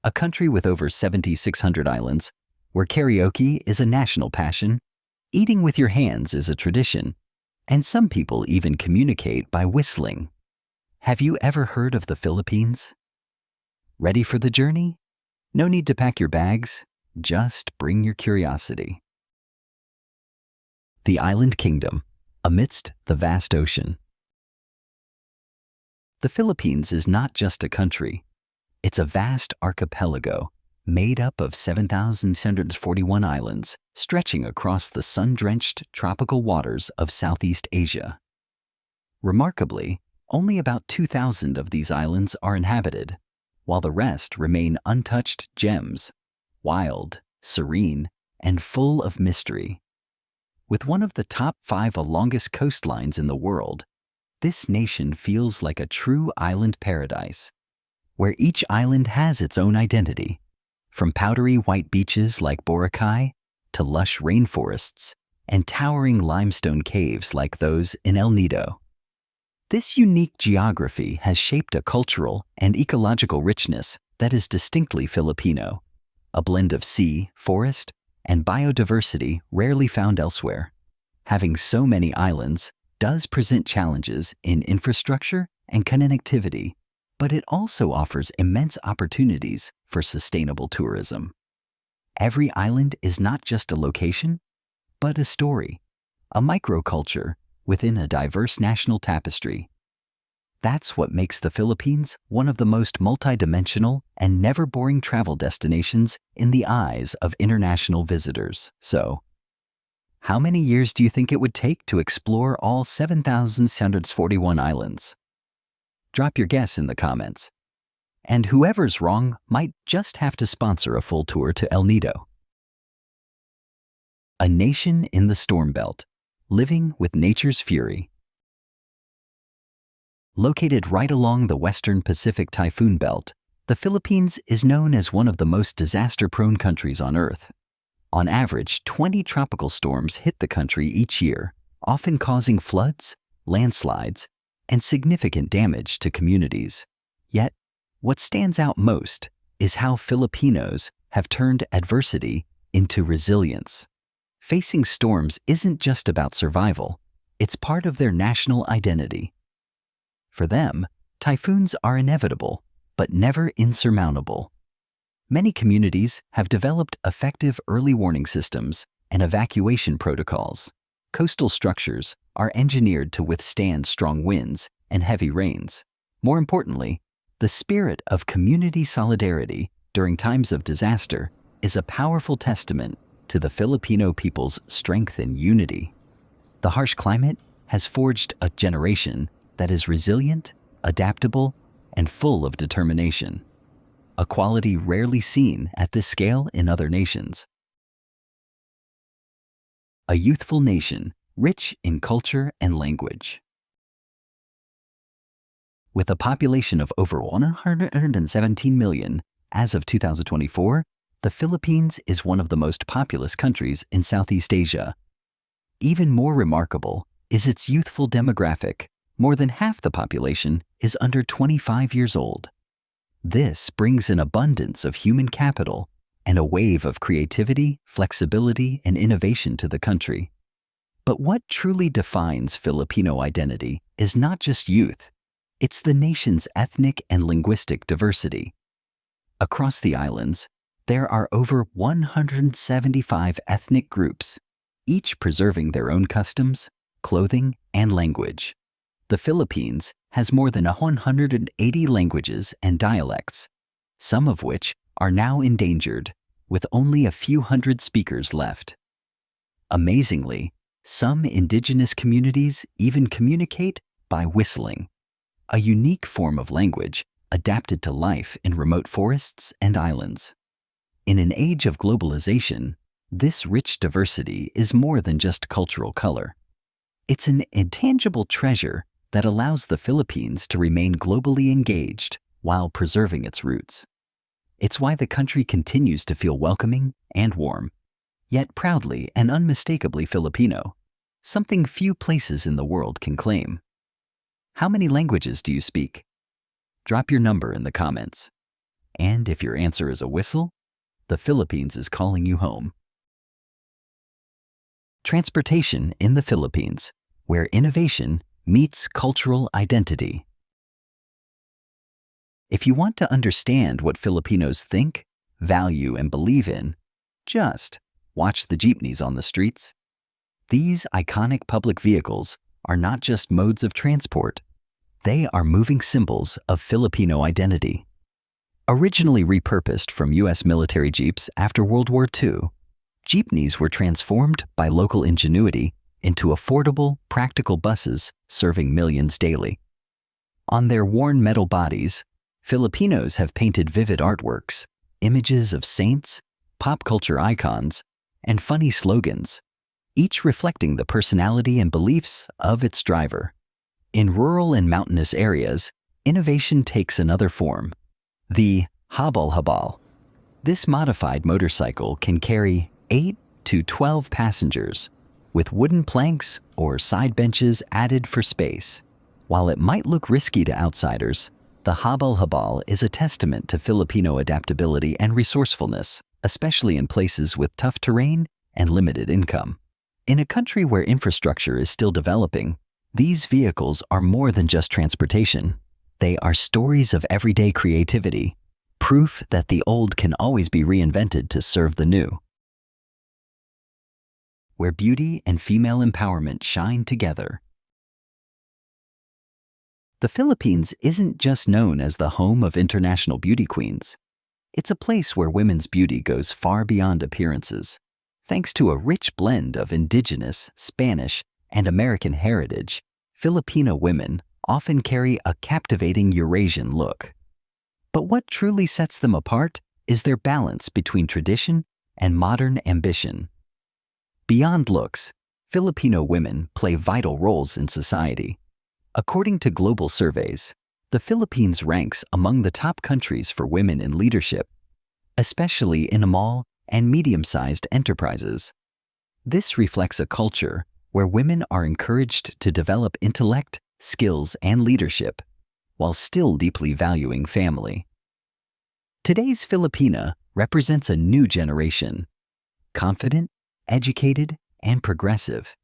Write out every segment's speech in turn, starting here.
a country with over 7,600 islands, where karaoke is a national passion, eating with your hands is a tradition, and some people even communicate by whistling. Have you ever heard of the Philippines? Ready for the journey? No need to pack your bags, just bring your curiosity. The Island Kingdom, amidst the vast ocean. The Philippines is not just a country. It's a vast archipelago made up of 7,641 islands stretching across the sun-drenched tropical waters of Southeast Asia. Remarkably, only about 2,000 of these islands are inhabited, while the rest remain untouched gems, wild, serene, and full of mystery. With one of the top 5 longest coastlines in the world, this nation feels like a true island paradise, where each island has its own identity, from powdery white beaches like Boracay to lush rainforests and towering limestone caves like those in El Nido. This unique geography has shaped a cultural and ecological richness that is distinctly Filipino, a blend of sea, forest, and biodiversity rarely found elsewhere. Having so many islands does present challenges in infrastructure and connectivity, but it also offers immense opportunities for sustainable tourism. Every island is not just a location, but a story, a microculture within a diverse national tapestry. That's what makes the Philippines one of the most multidimensional and never boring travel destinations in the eyes of international visitors. So, how many years do you think it would take to explore all 7,641 islands? Drop your guess in the comments. And whoever's wrong might just have to sponsor a full tour to El Nido. A nation in the storm belt, living with nature's fury. Located right along the western Pacific typhoon belt, the Philippines is known as one of the most disaster-prone countries on Earth. On average, 20 tropical storms hit the country each year, often causing floods, landslides, and significant damage to communities. Yet, what stands out most is how Filipinos have turned adversity into resilience. Facing storms isn't just about survival, it's part of their national identity. For them, typhoons are inevitable, but never insurmountable. Many communities have developed effective early warning systems and evacuation protocols. Coastal structures are engineered to withstand strong winds and heavy rains. More importantly, the spirit of community solidarity during times of disaster is a powerful testament to the Filipino people's strength and unity. The harsh climate has forged a generation that is resilient, adaptable, and full of determination, a quality rarely seen at this scale in other nations. A youthful nation, rich in culture and language. With a population of over 117 million as of 2024, the Philippines is one of the most populous countries in Southeast Asia. Even more remarkable is its youthful demographic. More than half the population is under 25 years old. This brings an abundance of human capital and a wave of creativity, flexibility, and innovation to the country. But what truly defines Filipino identity is not just youth, it's the nation's ethnic and linguistic diversity. Across the islands, there are over 175 ethnic groups, each preserving their own customs, clothing, and language. The Philippines has more than 180 languages and dialects, some of which are now endangered, with only a few hundred speakers left. Amazingly, some indigenous communities even communicate by whistling, a unique form of language adapted to life in remote forests and islands. In an age of globalization, this rich diversity is more than just cultural color. It's an intangible treasure that allows the Philippines to remain globally engaged while preserving its roots. It's why the country continues to feel welcoming and warm, yet proudly and unmistakably Filipino, something few places in the world can claim. How many languages do you speak? Drop your number in the comments. And if your answer is a whistle, the Philippines is calling you home. Transportation in the Philippines, where innovation meets cultural identity. If you want to understand what Filipinos think, value, and believe in, just watch the jeepneys on the streets. These iconic public vehicles are not just modes of transport. They are moving symbols of Filipino identity. Originally repurposed from U.S. military jeeps after World War II, jeepneys were transformed by local ingenuity into affordable, practical buses serving millions daily. On their worn metal bodies, Filipinos have painted vivid artworks, images of saints, pop culture icons, and funny slogans, each reflecting the personality and beliefs of its driver. In rural and mountainous areas, innovation takes another form, the habal-habal. This modified motorcycle can carry 8 to 12 passengers, with wooden planks or side benches added for space. While it might look risky to outsiders, the habal-habal is a testament to Filipino adaptability and resourcefulness, especially in places with tough terrain and limited income. In a country where infrastructure is still developing, these vehicles are more than just transportation. They are stories of everyday creativity, proof that the old can always be reinvented to serve the new. Where beauty and female empowerment shine together. The Philippines isn't just known as the home of international beauty queens. It's a place where women's beauty goes far beyond appearances. Thanks to a rich blend of indigenous, Spanish, and American heritage, Filipino women often carry a captivating Eurasian look. But what truly sets them apart is their balance between tradition and modern ambition. Beyond looks, Filipino women play vital roles in society. According to global surveys, the Philippines ranks among the top countries for women in leadership, especially in small and medium-sized enterprises. This reflects a culture where women are encouraged to develop intellect, skills, and leadership, while still deeply valuing family. Today's Filipina represents a new generation, confident, educated, and progressive,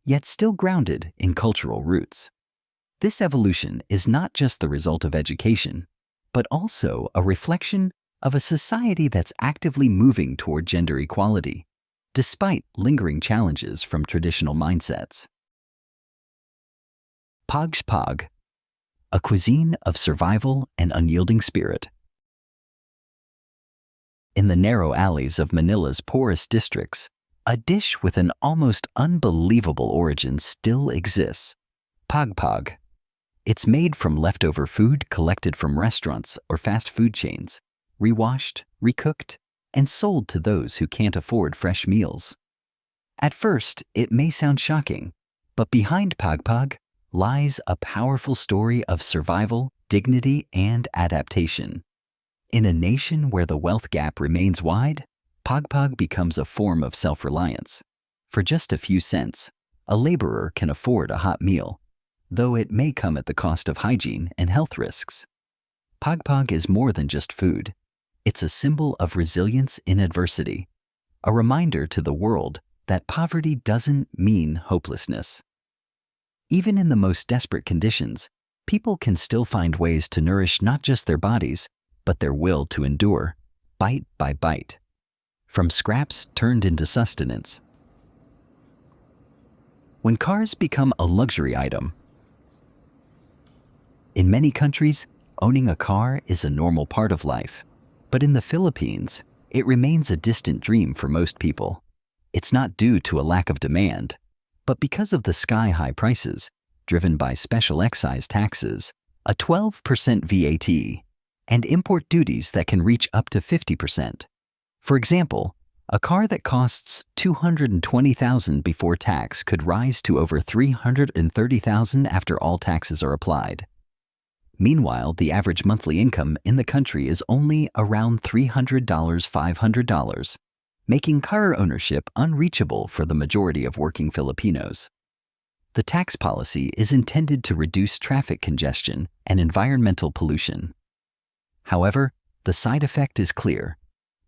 yet still grounded in cultural roots. This evolution is not just the result of education, but also a reflection of a society that's actively moving toward gender equality, despite lingering challenges from traditional mindsets. Pagpag, a cuisine of survival and unyielding spirit. In the narrow alleys of Manila's poorest districts, a dish with an almost unbelievable origin still exists: pagpag. It's made from leftover food collected from restaurants or fast food chains, rewashed, recooked, and sold to those who can't afford fresh meals. At first, it may sound shocking, but behind Pagpag lies a powerful story of survival, dignity, and adaptation. In a nation where the wealth gap remains wide, Pagpag becomes a form of self-reliance. For just a few cents, a laborer can afford a hot meal, though it may come at the cost of hygiene and health risks. Pagpag is more than just food. It's a symbol of resilience in adversity, a reminder to the world that poverty doesn't mean hopelessness. Even in the most desperate conditions, people can still find ways to nourish not just their bodies, but their will to endure, bite by bite, from scraps turned into sustenance. When cars become a luxury item, in many countries, owning a car is a normal part of life. But in the Philippines, it remains a distant dream for most people. It's not due to a lack of demand, but because of the sky-high prices, driven by special excise taxes, a 12% VAT, and import duties that can reach up to 50%. For example, a car that costs $220,000 before tax could rise to over $330,000 after all taxes are applied. Meanwhile, the average monthly income in the country is only around $300–500, making car ownership unreachable for the majority of working Filipinos. The tax policy is intended to reduce traffic congestion and environmental pollution. However, The side effect is clear.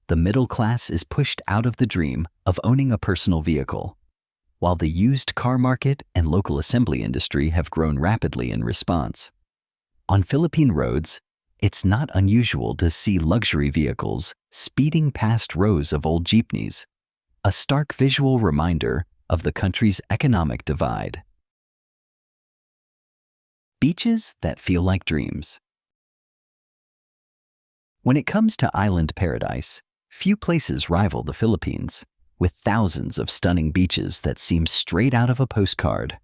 The middle class is pushed out of the dream of owning a personal vehicle, while the used car market and local assembly industry have grown rapidly in response. On Philippine roads, it's not unusual to see luxury vehicles speeding past rows of old jeepneys, a stark visual reminder of the country's economic divide. Beaches that feel like dreams. When it comes to island paradise, few places rival the Philippines, with thousands of stunning beaches that seem straight out of a postcard.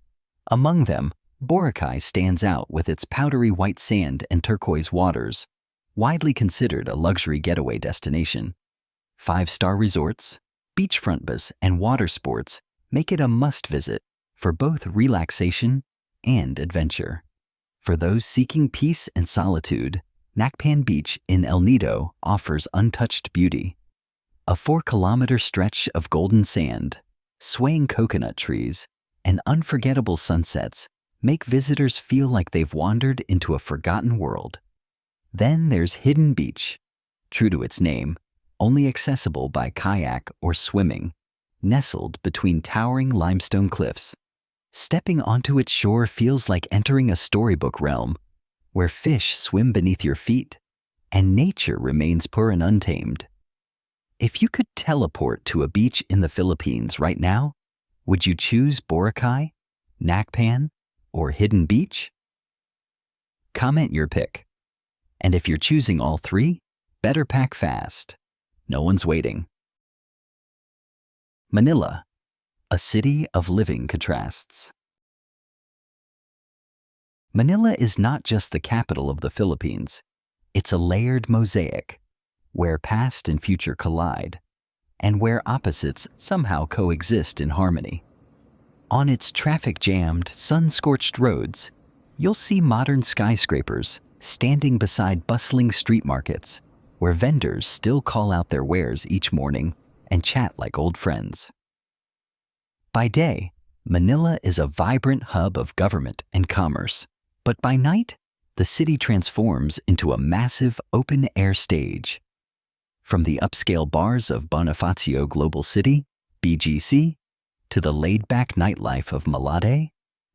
Among them, Boracay stands out with its powdery white sand and turquoise waters, widely considered a luxury getaway destination. 5-star resorts, beachfront bars, and water sports make it a must-visit for both relaxation and adventure. For those seeking peace and solitude, Nacpan Beach in El Nido offers untouched beauty. A 4-kilometer stretch of golden sand, swaying coconut trees, and unforgettable sunsets make visitors feel like they've wandered into a forgotten world. Then there's Hidden Beach, true to its name, only accessible by kayak or swimming, nestled between towering limestone cliffs. Stepping onto its shore feels like entering a storybook realm, where fish swim beneath your feet and nature remains pure and untamed. If you could teleport to a beach in the Philippines right now, would you choose Boracay, Nacpan, or Hidden Beach? Comment your pick. And if you're choosing all three, better pack fast. No one's waiting. Manila, a city of living contrasts. Manila is not just the capital of the Philippines. It's a layered mosaic, where past and future collide, and where opposites somehow coexist in harmony. On its traffic-jammed, sun-scorched roads, you'll see modern skyscrapers standing beside bustling street markets, where vendors still call out their wares each morning and chat like old friends. By day, Manila is a vibrant hub of government and commerce, but by night, the city transforms into a massive open-air stage. From the upscale bars of Bonifacio Global City, BGC, to the laid-back nightlife of Malate,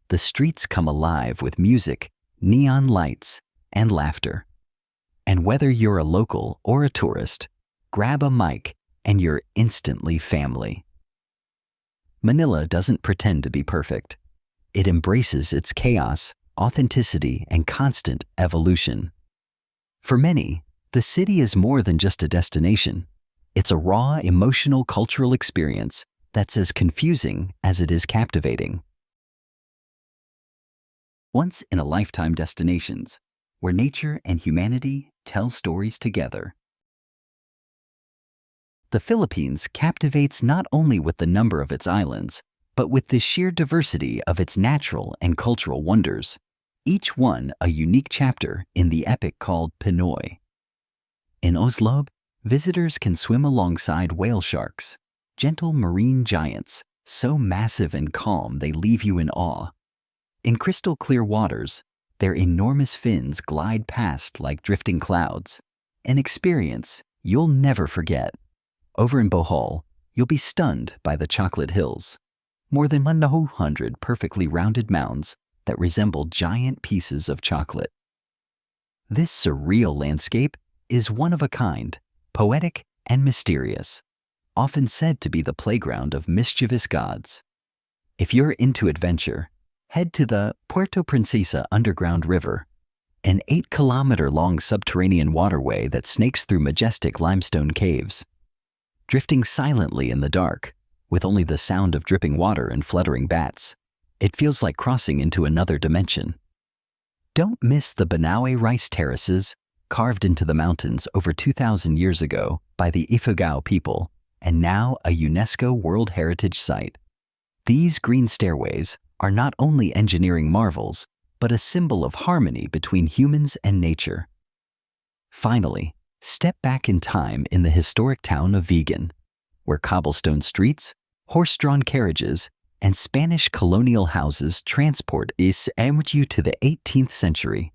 the streets come alive with music, neon lights, and laughter. And whether you're a local or a tourist, grab a mic and you're instantly family. Manila doesn't pretend to be perfect. It embraces its chaos, authenticity, and constant evolution. For many, the city is more than just a destination. It's a raw, emotional, cultural experience that's as confusing as it is captivating. Once-in-a-lifetime destinations, where nature and humanity tell stories together. The Philippines captivates not only with the number of its islands, but with the sheer diversity of its natural and cultural wonders, each one a unique chapter in the epic called Pinoy. In Oslob, visitors can swim alongside whale sharks, gentle marine giants, so massive and calm they leave you in awe. In crystal clear waters, their enormous fins glide past like drifting clouds, an experience you'll never forget. Over in Bohol, you'll be stunned by the Chocolate Hills, more than 100 perfectly rounded mounds that resemble giant pieces of chocolate. This surreal landscape is one of a kind, poetic and mysterious, often said to be the playground of mischievous gods. If you're into adventure, head to the Puerto Princesa Underground River, an 8-kilometer-long subterranean waterway that snakes through majestic limestone caves. Drifting silently in the dark, with only the sound of dripping water and fluttering bats, it feels like crossing into another dimension. Don't miss the Banaue rice terraces, carved into the mountains over 2,000 years ago by the Ifugao people, and now a UNESCO World Heritage Site. These green stairways are not only engineering marvels, but a symbol of harmony between humans and nature. Finally, step back in time in the historic town of Vigan, where cobblestone streets, horse-drawn carriages, and Spanish colonial houses transport you to the 18th century.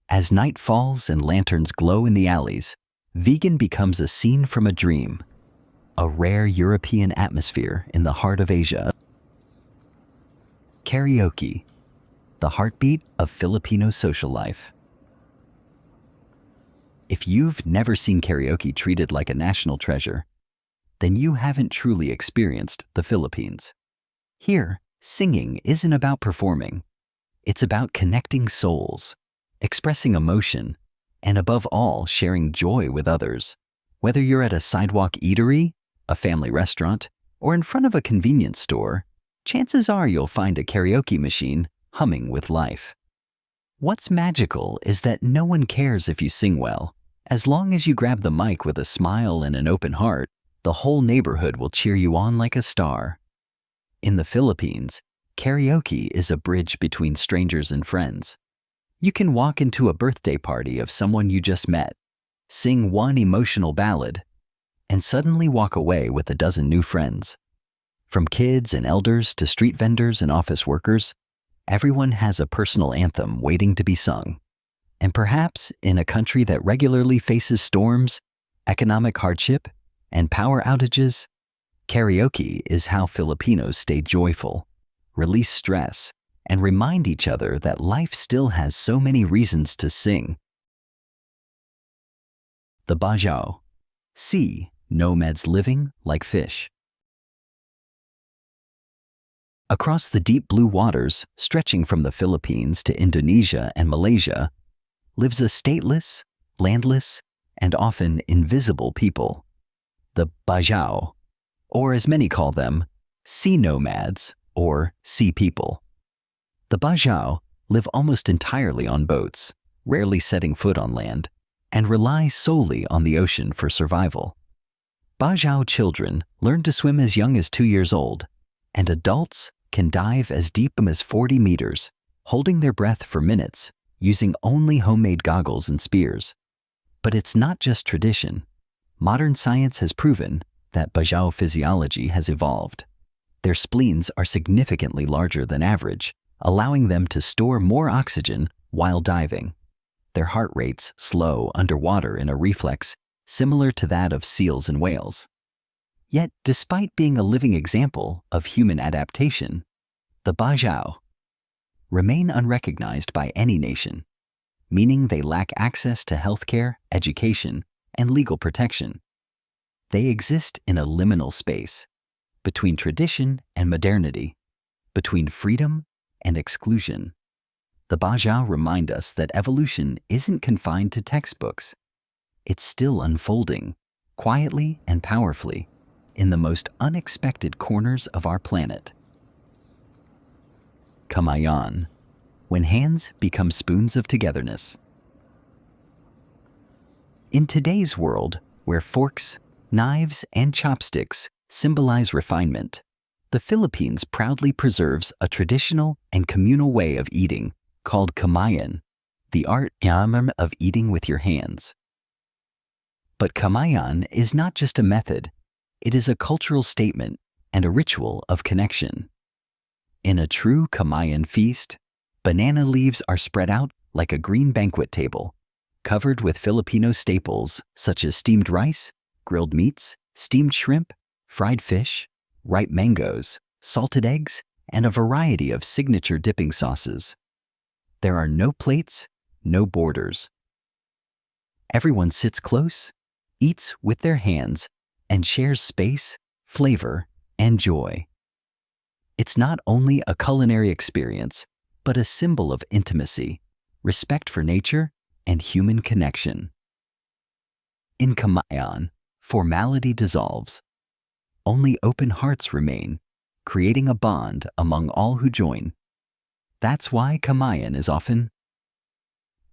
As night falls and lanterns glow in the alleys, vegan becomes a scene from a dream, a rare European atmosphere in the heart of Asia. Karaoke, the heartbeat of Filipino social life. If you've never seen karaoke treated like a national treasure, then you haven't truly experienced the Philippines. Here, singing isn't about performing. It's about connecting souls, expressing emotion, and above all, sharing joy with others. Whether you're at a sidewalk eatery, a family restaurant, or in front of a convenience store, chances are you'll find a karaoke machine humming with life. What's magical is that no one cares if you sing well. As long as you grab the mic with a smile and an open heart, the whole neighborhood will cheer you on like a star. In the Philippines, karaoke is a bridge between strangers and friends. You can walk into a birthday party of someone you just met, sing one emotional ballad, and suddenly walk away with a dozen new friends. From kids and elders to street vendors and office workers, everyone has a personal anthem waiting to be sung. And perhaps in a country that regularly faces storms, economic hardship, and power outages, karaoke is how Filipinos stay joyful, release stress, and remind each other that life still has so many reasons to sing. The Bajau. See nomads living like fish. Across the deep blue waters stretching from the Philippines to Indonesia and Malaysia lives a stateless, landless, and often invisible people, the Bajau, or as many call them, sea nomads or sea people. The Bajau live almost entirely on boats, rarely setting foot on land, and rely solely on the ocean for survival. Bajau children learn to swim as young as 2 years old, and adults can dive as deep as 40 meters, holding their breath for minutes, using only homemade goggles and spears. But it's not just tradition. Modern science has proven that Bajau physiology has evolved. Their spleens are significantly larger than average, allowing them to store more oxygen while diving. Their heart rates slow underwater in a reflex similar to that of seals and whales. Yet, despite being a living example of human adaptation, the Bajau remain unrecognized by any nation, meaning they lack access to healthcare, education, and legal protection. They exist in a liminal space, between tradition and modernity, between freedom and exclusion. The Bajau remind us that evolution isn't confined to textbooks. It's still unfolding, quietly and powerfully, in the most unexpected corners of our planet. Kamayan, when hands become spoons of togetherness. In today's world, where forks, knives, and chopsticks symbolize refinement, the Philippines proudly preserves a traditional and communal way of eating called Kamayan, the art of eating with your hands. But Kamayan is not just a method, it is a cultural statement and a ritual of connection. In a true Kamayan feast, banana leaves are spread out like a green banquet table, covered with Filipino staples such as steamed rice, grilled meats, steamed shrimp, fried fish, ripe mangoes, salted eggs, and a variety of signature dipping sauces. There are no plates, no borders. Everyone sits close, eats with their hands, and shares space, flavor, and joy. It's not only a culinary experience, but a symbol of intimacy, respect for nature, and human connection. In Kamayan, formality dissolves. Only open hearts remain, creating a bond among all who join. That's why Kamayan is often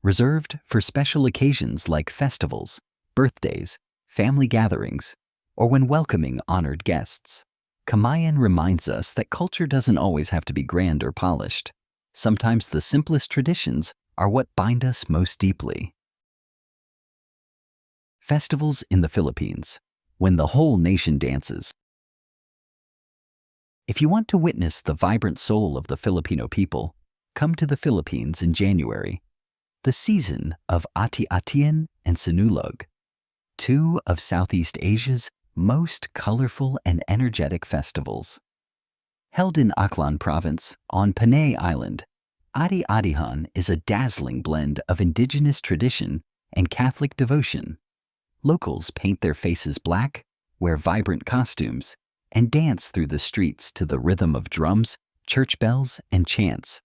reserved for special occasions like festivals, birthdays, family gatherings, or when welcoming honored guests. Kamayan reminds us that culture doesn't always have to be grand or polished. Sometimes the simplest traditions are what bind us most deeply. Festivals in the Philippines, when the whole nation dances. If you want to witness the vibrant soul of the Filipino people, come to the Philippines in January. the season of Ati-Atian and Sinulog, two of Southeast Asia's most colorful and energetic festivals. Held in Aklan Province on Panay Island, Ati-Atihan is a dazzling blend of indigenous tradition and Catholic devotion. Locals paint their faces black, wear vibrant costumes, and dance through the streets to the rhythm of drums, church bells, and chants.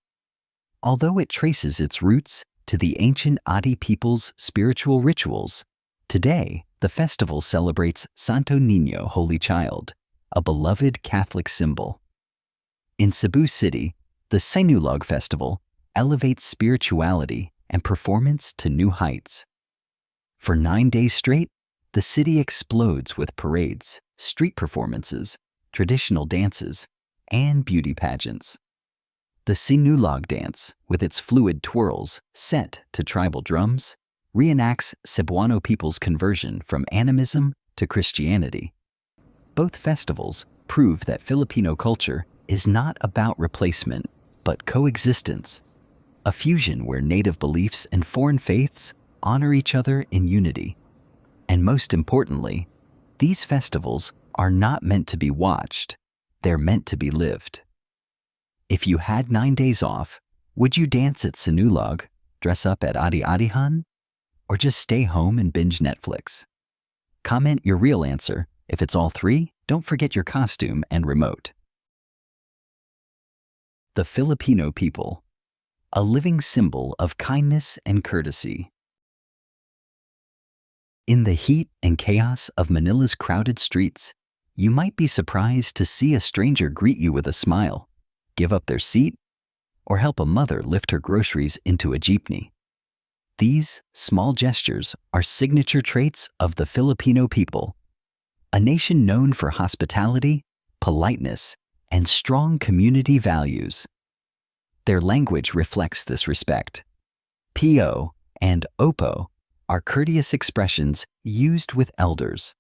Although it traces its roots to the ancient Ati people's spiritual rituals, today the festival celebrates Santo Niño, Holy Child, a beloved Catholic symbol. In Cebu City, the Sinulog Festival elevates spirituality and performance to new heights. For 9 days straight, the city explodes with parades, street performances, traditional dances, and beauty pageants. The Sinulog dance, with its fluid twirls set to tribal drums, reenacts Cebuano people's conversion from animism to Christianity. Both festivals prove that Filipino culture is not about replacement, but coexistence, a fusion where native beliefs and foreign faiths honor each other in unity. And most importantly, these festivals are not meant to be watched, they're meant to be lived. If you had 9 days off, would you dance at Sinulog, dress up at Ati-Atihan, or just stay home and binge Netflix? Comment your real answer. If it's all three, don't forget your costume and remote. The Filipino people, a living symbol of kindness and courtesy. In the heat and chaos of Manila's crowded streets, you might be surprised to see a stranger greet you with a smile, give up their seat, or help a mother lift her groceries into a jeepney. These small gestures are signature traits of the Filipino people, a nation known for hospitality, politeness, and strong community values. Their language reflects this respect. Po and opo are courteous expressions used with elders,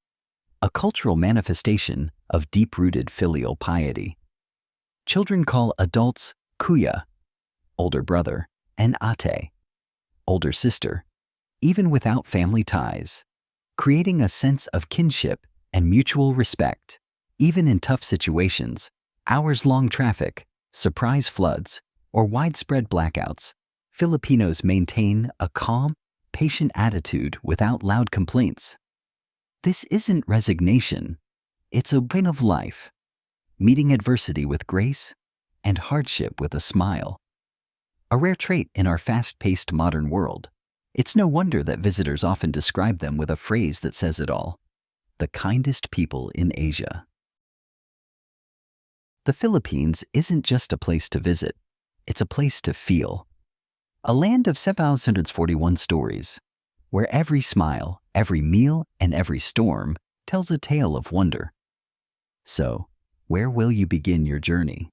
a cultural manifestation of deep-rooted filial piety. Children call adults kuya, older brother, and ate, older sister, even without family ties, creating a sense of kinship and mutual respect. Even in tough situations, hours-long traffic, surprise floods, or widespread blackouts, Filipinos maintain a calm, patient attitude without loud complaints. This isn't resignation, it's a way of life, meeting adversity with grace and hardship with a smile. A rare trait in our fast-paced modern world. It's no wonder that visitors often describe them with a phrase that says it all: the kindest people in Asia. The Philippines isn't just a place to visit, it's a place to feel. A land of 741 stories, where every smile, every meal, and every storm tells a tale of wonder. So, where will you begin your journey?